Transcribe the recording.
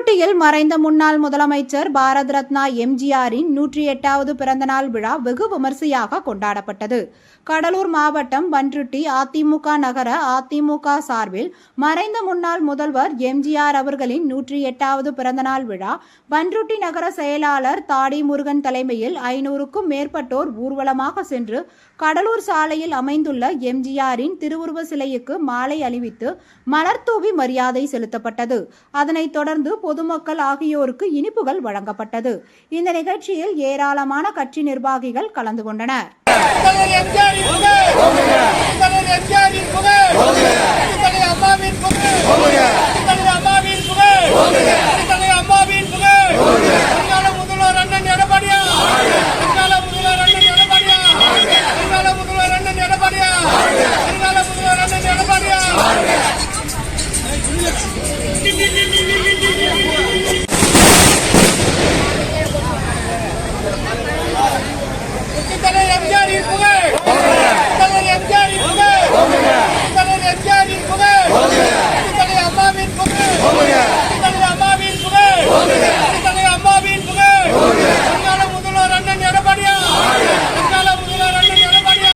பண்ருட்டியில் மறைந்த முன்னாள் முதலமைச்சர் பாரத ரத்னா எம்ஜிஆரின் 108வது பிறந்தநாள் விழா வெகு விமர்சையாக கொண்டாடப்பட்டது. கடலூர் மாவட்டம் பண்ருட்டி அதிமுக நகர அதிமுக சார்பில் மறைந்த முன்னாள் முதல்வர் எம்ஜிஆர் அவர்களின் 108வது பிறந்தநாள் விழா பண்ருட்டி நகர செயலாளர் தாடி முருகன் தலைமையில் 500க்கும் மேற்பட்டோர் ஊர்வலமாக சென்று கடலூர் சாலையில் அமைந்துள்ள எம்ஜிஆரின் திருவுருவ சிலைக்கு மாலை அணிவித்து மலர்தூவி மரியாதை செலுத்தப்பட்டது. அதனைத் தொடர்ந்து பொதுமக்கள் ஆகியோருக்கு இனிப்புகள் வழங்கப்பட்டது. இந்த நிகழ்ச்சியில் ஏராளமான கட்சி நிர்வாகிகள் கலந்து கொண்டனர். எம்ஜிஆர்